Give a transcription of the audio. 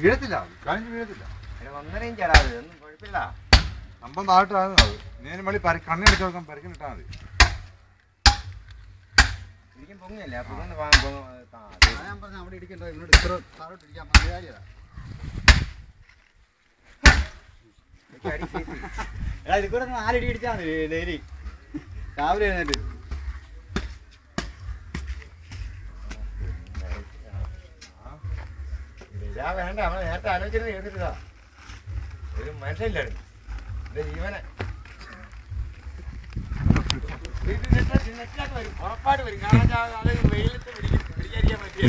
വീഴത്തില്ല, കളിഞ്ഞ് വീഴത്തില്ല. 1.5 inch ഇടാതെ ഒന്നും കുഴപ്പമില്ല. അമ്പം താഴെട്ടാണ് അത്. നേരം മണി കണ്ണിടിച്ച് കൊടുക്കാൻ പരിക്കിട്ടാൽ മതി. ഇരിക്കും പൊങ്ങിയല്ലേ അപ്പൊ ഞാൻ പറഞ്ഞ അവിടെ ഇരിക്കണ്ടോ ഇങ്ങോട്ട് ഇത്ര താഴോട്ട് ഇരിക്കാൻ മലയാളിയതാ. എടാ ഇത് കൂടെ 4 ഇടി ഇടിച്ചാൽ മതി ഡെയിലി രാവിലെ എഴുന്നേറ്റ്. വേണ്ട നമ്മളെ നേരത്തെ ആലോചിച്ചിരുന്ന് കേട്ടിട്ടാ ഒരു മനുഷ്യനില്ലായിരുന്നു എന്റെ ജീവനെ ഉറപ്പായിട്ട് വരും. കാരണം വെയിലത്ത് പിടിക്കാതിരിക്കാൻ പറ്റിയ